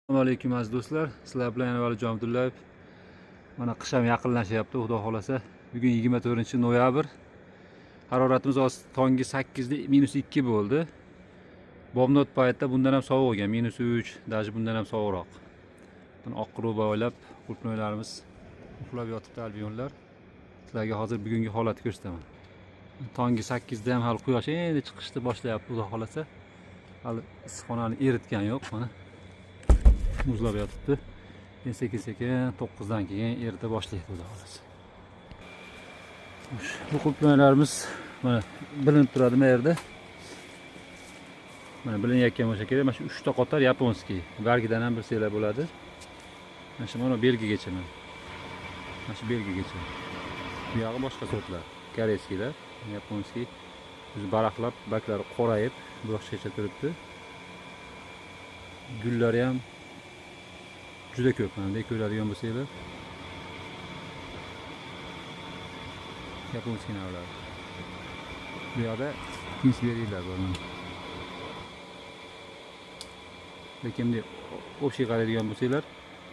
Assalomu alaykum aziz do'stlar. Sizlar bilan yana Valijon Abdullayev. Mana qish ham yaqinlashyapti, xudo xolasa. Bugun 24-noyabr. Haroratimiz tongi 8 da -2 bo'ldi. Bomdod paytda bundan ham sovuq ekan, -3, даже bundan ham sovuqroq. Buni oq-quruq bo'ylab qulpnoylarimiz uxlab yotibdi albionlar. Sizlarga hozir bugungi holatni ko'rsataman. Tongi 8 da ham hali quyosh endi chiqishni boshlayapti, xudo xolasa. Hali issiqxonani eritgan yo'q, mana. Muzlab yotibdi. Sekin-sekin 9 dan keyin erita boshlaydi, xudo xolasa. Bu qulpnoylarimiz mana bilinib turadi bu yerda. Mana bilinayotgan bo'lsa kerak. Mana shu 3 ta qator yaponskiy. Bargidan ham bilsanglar bo'ladi. Mana belgigacha mana. Mana shu belgigacha. Bu yog'i boshqa sortlar. Koreyskiylar, yaponskiy. Biz baraqlab, baklari qorayib, boshqacha turibdi. Gullari ham juda ko'p, mana ko'radigan bo'lsanglar. Yaponskiy navlar. Bu yerda kinsberilar bor. Lekin de o'pshi qaraydigan bo'lsanglar,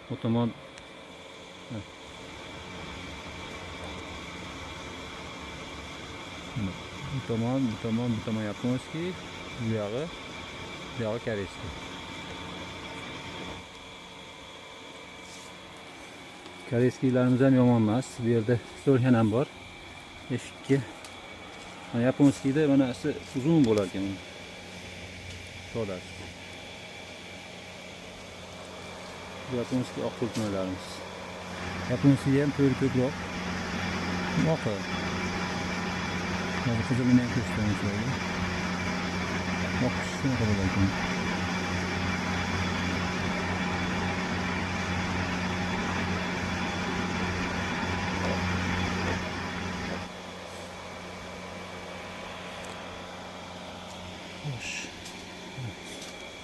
bu tomon bu tomon yaponskiy, bu yog'i koreyskiy. Koreyskiylarimiz ham yomon emas. Bu yerda Solhan ham bor. Eshikki. Mana yaponskiyda mana uzun bo'lar ekan. Sodasi. Bu yaponskiy oq qulpnoylarimiz. Yaponskiy ham to'ri ko'proq. Oqi. Mana qizilini ham ko'rsatamiz sizlarga. Oq shuni qabul eting.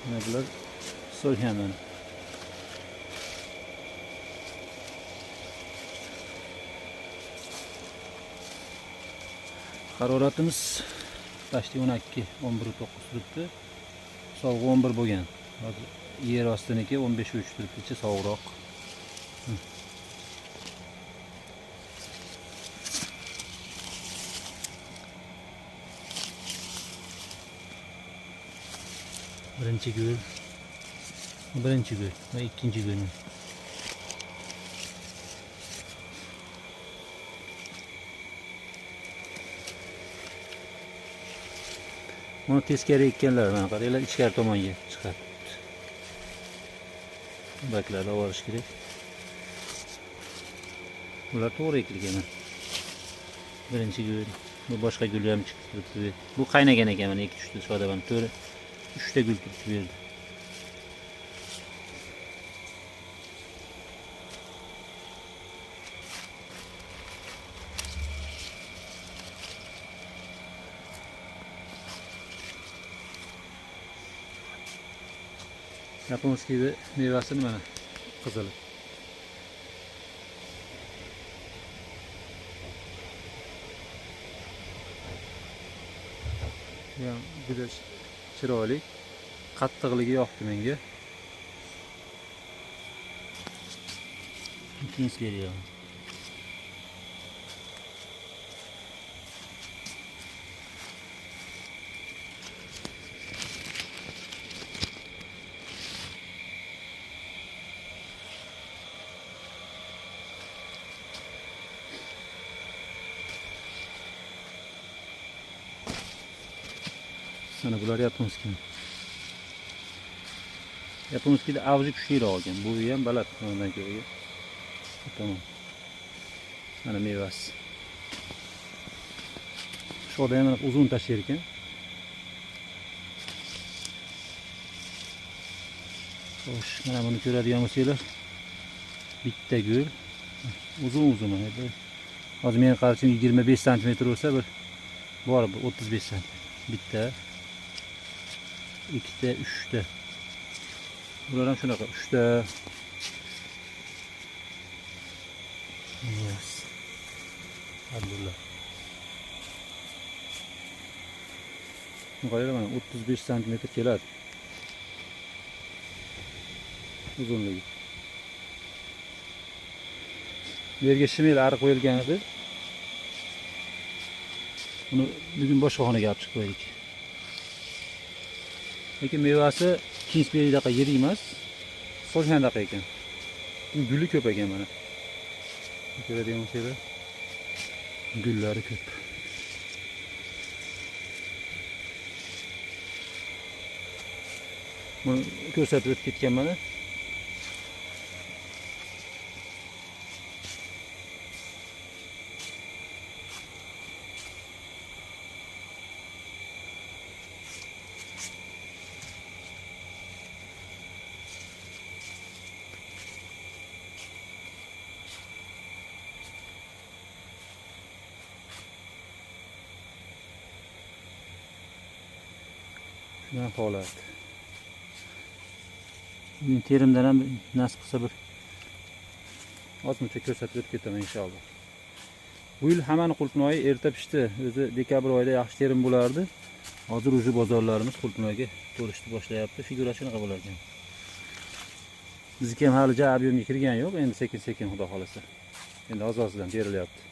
Mana bular Solhan. Haroratimiz tashti 12-11.9 turibdi. Sovuq 11 bo'lgan. Hozir yer ostiniki 15.3 turibdi, sovuqroq. Birinchi gul va ikkinchi gul. Buni teskari ekkanlar, mana qaranglar, ichkari tomonga chiqadi. Baklarni olib kerak. Bular to'g'ri ekilgan. Birinchi gul, bu boshqa gul ham chiqib turibdi. Bu qaynagan ekan, mana 2-3 ta sodaban, 3 ta gul turibdi bu yerda. Yaponskiyda mevasini mana qizil. Ya juda chiroyli. Qattiqligi yoqdi menga. Kinsberi. Mana bular yaponskiy. Yaponskiyda avji kuchliroq ekan. Bu ham baland bundan ko'ra. Tamam. Mana mevasi. Shoda ham uzun tashlar ekan. Xo'sh, mana buni ko'radigan bo'lsanglar, bitta gul, uzun mana. Hozir men qarashim 25 sm bo'lsa, bir bor 35 sm. Bitta, ikkita, uchta. Bular ham shunaqa, 3 ta. Yes. Alhamdulillah. Qaranglar, mana 35 sm keladi. uzunligi. Bu yerga shimel ari qo'yilgan edi. Buni bugun boshqa xonaga olib chiqib qo'ydik. Lekin mevasi kinsberidaqa yirik emas, solgandaqa ekan. Guli ko'p ekan mana. Ko'radigan bo'lsangiz, gullari ko'p. Buni ko'rsatib o'tib ketgan mana. Shuna holat. Bugun terimdan ham nasib qilsa bir ozmuncha ko'rsatib o'tib ketaman inshaalloh. Bu yil hammani qulpnoyi erta pishdi. O'zi dekabr oyida yaxshi terim bo'lardi. Hozir o'zi bozorlarimiz qulpnoyga to'lishni boshlayapti. Figura shunaqa bo'lar ekan. Bizniki ham hali ob'yemga kirgan yo'q. Endi sekin-sekin xudo xolasa. Endi oz-ozdan berilyapti.